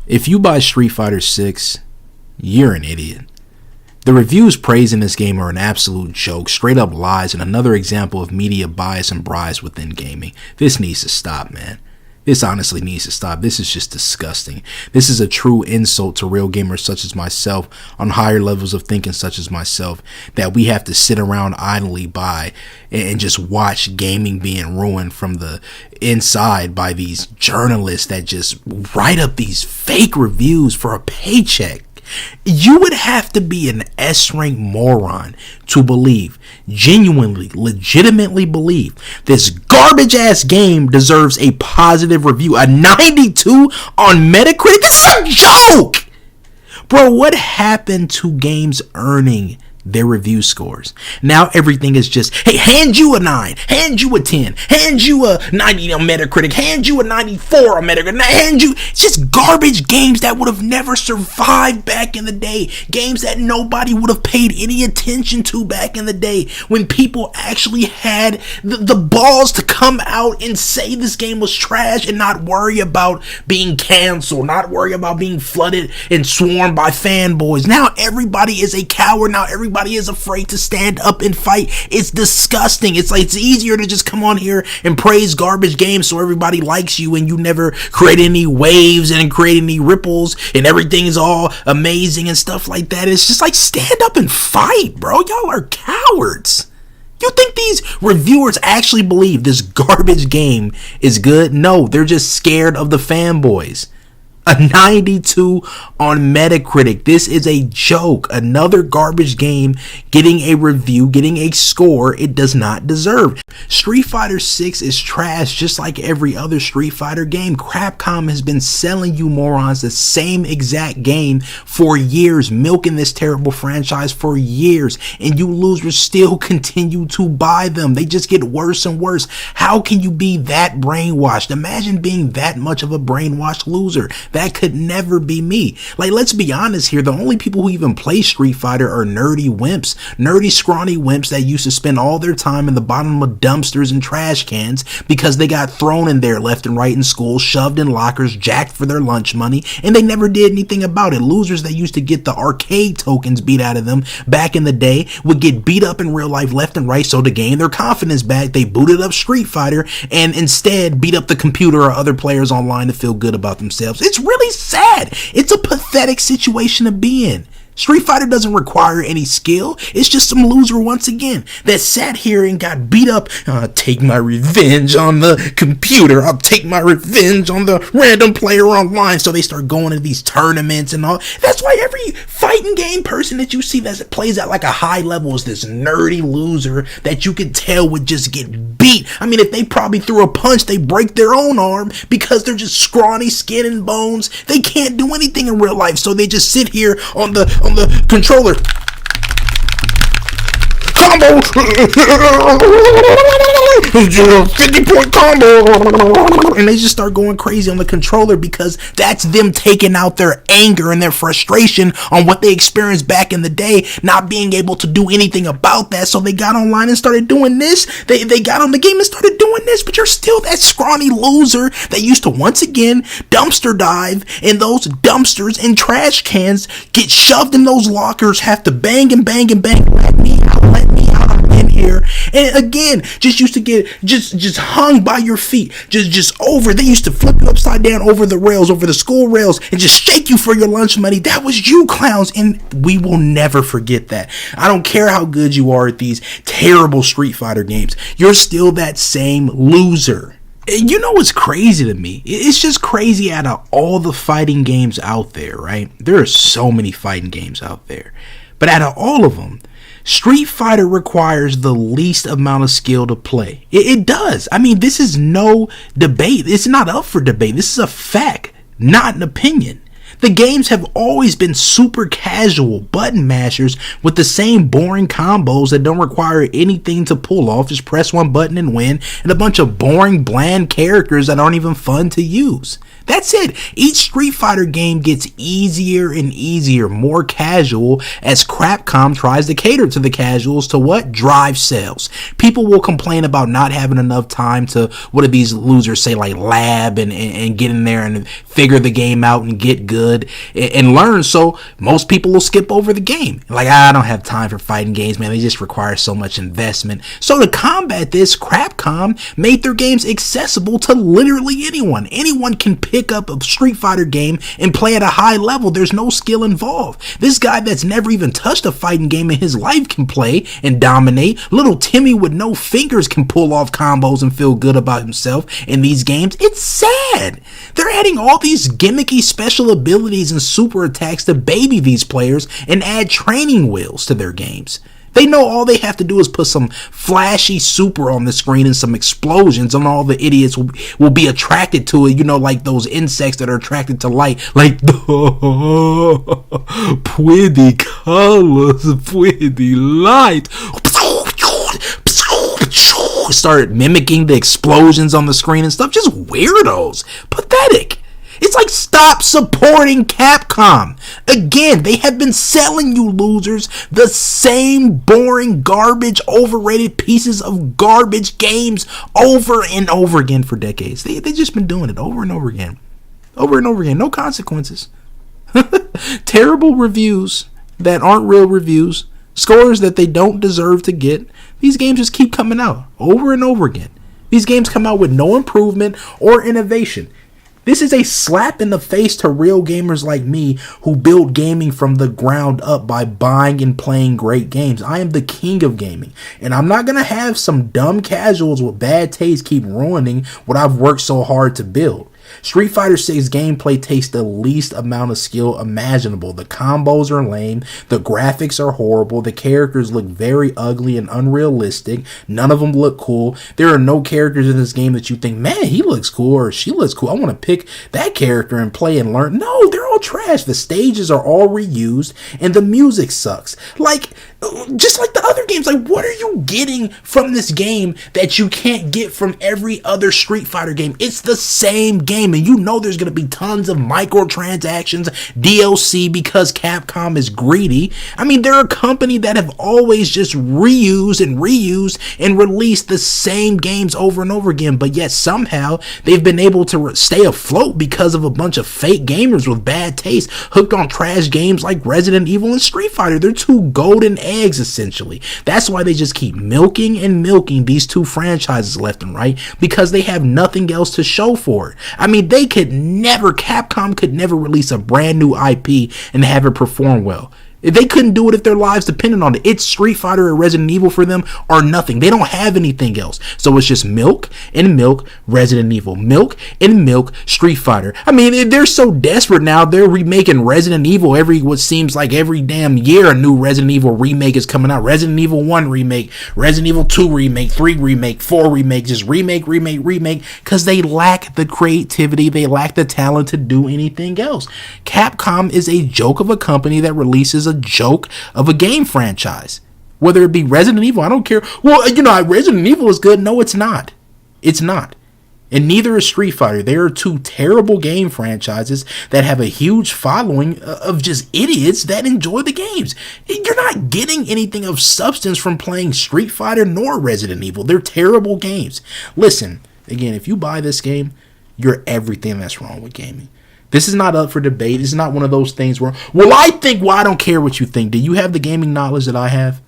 If you buy Street Fighter 6, you're an idiot. The reviews praising this game are an absolute joke, straight up lies, and another example of media bias and bias within gaming. This needs to stop, man. This honestly needs to stop. This is just disgusting. This is a true insult to real gamers such as myself, on higher levels of thinking such as myself, that we have to sit around idly by and just watch gaming being ruined from the inside by these journalists that just write up these fake reviews for a paycheck. You would have to be an S-rank moron to believe, genuinely, legitimately believe, this garbage ass game deserves a positive review. A 92 on Metacritic? This is a joke! Bro, what happened to games earning their review scores? Now everything is just, hey, hand you a 9, hand you a 10, hand you a 90 on Metacritic, hand you a 94 on Metacritic, hand you, it's just garbage games that would have never survived back in the day, games that nobody would have paid any attention to back in the day, when people actually had the balls to come out and say this game was trash and not worry about being canceled, not worry about being flooded and swarmed by fanboys. Now everybody is a coward. Now everybody is afraid to stand up and fight. It's disgusting. It's like, it's easier to just come on here and praise garbage games so everybody likes you and you never create any waves and create any ripples and everything is all amazing and stuff like that. It's just like, stand up and fight, bro. Y'all are cowards. You think these reviewers actually believe this garbage game is good? No, they're just scared of the fanboys. A 92 on Metacritic. This is a joke. Another garbage game getting a review, getting a score it does not deserve. Street Fighter 6 is trash just like every other Street Fighter game. Capcom has been selling you morons the same exact game for years, milking this terrible franchise for years, and you losers still continue to buy them. They just get worse and worse. How can you be that brainwashed? Imagine being that much of a brainwashed loser. That could never be me. Like, let's be honest here. The only people who even play Street Fighter are nerdy wimps. Nerdy, scrawny wimps that used to spend all their time in the bottom of dumpsters and trash cans because they got thrown in there left and right in school, shoved in lockers, jacked for their lunch money, and they never did anything about it. Losers that used to get the arcade tokens beat out of them back in the day would get beat up in real life left and right, so to gain their confidence back, they booted up Street Fighter and instead beat up the computer or other players online to feel good about themselves. It's really sad. It's a pathetic situation to be in. Street Fighter doesn't require any skill. It's just some loser once again that sat here and got beat up. I'll take my revenge on the computer. I'll take my revenge on the random player online. So they start going to these tournaments and all. That's why every fighting game person that you see that plays at like a high level is this nerdy loser that you could tell would just get beat. I mean, if they probably threw a punch, they break their own arm because they're just scrawny skin and bones. They can't do anything in real life. So they just sit here on the controller. Combo! 50-point combo! And they just start going crazy on the controller because that's them taking out their anger and their frustration on what they experienced back in the day, not being able to do anything about that. So they got online and started doing this. They got on the game and started doing this, but you're still that scrawny loser that used to once again dumpster dive in those dumpsters and trash cans, get shoved in those lockers, have to bang and bang and bang. Let me out, I'm in here. And again, just used to get just hung by your feet, just over. They used to flip you upside down over the rails, over the school rails, and just shake you for your lunch money. That was you clowns, and we will never forget that. I don't care how good you are at these terrible Street Fighter games. You're still that same loser. You know what's crazy to me? It's just crazy out of all the fighting games out there, right? There are so many fighting games out there. But out of all of them, Street Fighter requires the least amount of skill to play. It does. I mean, this is no debate. It's not up for debate. This is a fact, not an opinion. The games have always been super casual button mashers with the same boring combos that don't require anything to pull off, just press one button and win, and a bunch of boring, bland characters that aren't even fun to use. That's it. Each Street Fighter game gets easier and easier, more casual, as Capcom tries to cater to the casuals to what? Drive sales. People will complain about not having enough time to, what do these losers say, like lab and get in there and figure the game out and get good and learn. So most people will skip over the game. Like, I don't have time for fighting games, man. They just require so much investment. So to combat this, Capcom made their games accessible to literally anyone. Anyone can pick up a Street Fighter game and play at a high level. There's no skill involved. This guy that's never even touched a fighting game in his life can play and dominate. Little Timmy with no fingers can pull off combos and feel good about himself in these games. It's sad. They're adding all these gimmicky special abilities and super attacks to baby these players and add training wheels to their games. They know all they have to do is put some flashy super on the screen and some explosions, and all the idiots will be attracted to it, you know, like those insects that are attracted to light, like pretty colors, pretty light. Start mimicking the explosions on the screen and stuff. Just weirdos. Pathetic. It's like, stop supporting Capcom. Again, they have been selling you losers the same boring, garbage, overrated pieces of garbage games over and over again for decades. They've just been doing it over and over again. Over and over again. No consequences. Terrible reviews that aren't real reviews. Scores that they don't deserve to get. These games just keep coming out over and over again. These games come out with no improvement or innovation. This is a slap in the face to real gamers like me who build gaming from the ground up by buying and playing great games. I am the king of gaming, and I'm not going to have some dumb casuals with bad taste keep ruining what I've worked so hard to build. Street Fighter 6 gameplay takes the least amount of skill imaginable. The combos are lame, the graphics are horrible, the characters look very ugly and unrealistic, none of them look cool. There are no characters in this game that you think, man, he looks cool or she looks cool, I want to pick that character and play and learn. No, they're all trash. The stages are all reused and the music sucks. Like, just like the other games. Like, what are you getting from this game that you can't get from every other Street Fighter game? It's the same game, and you know there's going to be tons of microtransactions, DLC, because Capcom is greedy. I mean, they're a company that have always just reused and released the same games over and over again, but yet somehow they've been able to stay afloat because of a bunch of fake gamers with bad taste hooked on trash games like Resident Evil and Street Fighter. They're two golden eggs, essentially. That's why they just keep milking and milking these two franchises left and right, because they have nothing else to show for it. I mean, Capcom could never release a brand new IP and have it perform well. They couldn't do it if their lives depended on it. It's Street Fighter or Resident Evil for them or nothing. They don't have anything else. So it's just milk and milk Resident Evil. Milk and milk Street Fighter. I mean, they're so desperate now, they're remaking Resident Evil what seems like every damn year a new Resident Evil remake is coming out. Resident Evil 1 remake, Resident Evil 2 remake, 3 remake, 4 remake, just remake, because they lack the creativity, they lack the talent to do anything else. Capcom is a joke of a company that releases a joke of a game franchise. Whether it be Resident Evil, I don't care. Well, you know, Resident Evil is good. No, it's not. It's not. And neither is Street Fighter. They are two terrible game franchises that have a huge following of just idiots that enjoy the games. You're not getting anything of substance from playing Street Fighter nor Resident Evil. They're terrible games. Listen, again, if you buy this game, you're everything that's wrong with gaming. This is not up for debate. This is not one of those things where, I don't care what you think. Do you have the gaming knowledge that I have?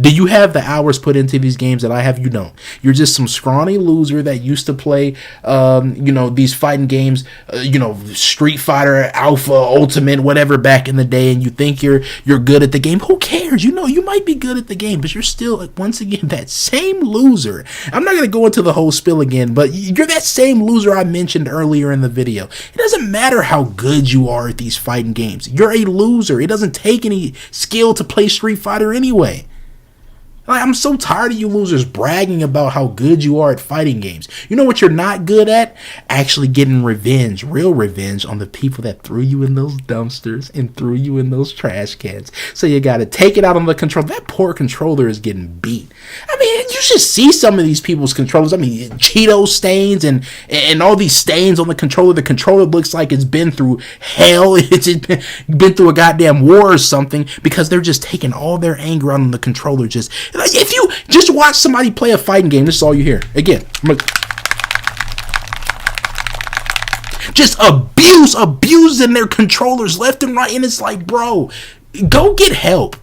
Do you have the hours put into these games that I have? You don't. You're just some scrawny loser that used to play, these fighting games, Street Fighter, Alpha, Ultimate, whatever back in the day, and you think you're good at the game. Who cares? You might be good at the game, but you're still, once again, that same loser. I'm not going to go into the whole spill again, but you're that same loser I mentioned earlier in the video. It doesn't matter how good you are at these fighting games. You're a loser. It doesn't take any skill to play Street Fighter anyway. Like, I'm so tired of you losers bragging about how good you are at fighting games. You know what you're not good at? Actually getting revenge, real revenge on the people that threw you in those dumpsters and threw you in those trash cans. So you gotta take it out on the controller. That poor controller is getting beat. I mean, you should see some of these people's controllers. I mean, Cheeto stains and all these stains on the controller. The controller looks like it's been through hell. It's been through a goddamn war or something, because they're just taking all their anger out on the controller. Like, if you just watch somebody play a fighting game, this is all you hear. Again, just abusing their controllers left and right, and it's like, bro, go get help.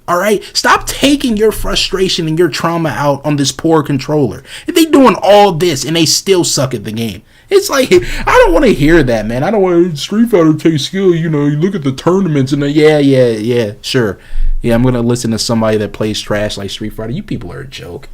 All right, stop taking your frustration and your trauma out on this poor controller. If they doing all this and they still suck at the game, it's like, I don't want to hear that, man. I don't want Street Fighter takes skill. You know, you look at the tournaments and yeah, sure. Yeah, I'm gonna listen to somebody that plays trash like Street Fighter. You people are a joke.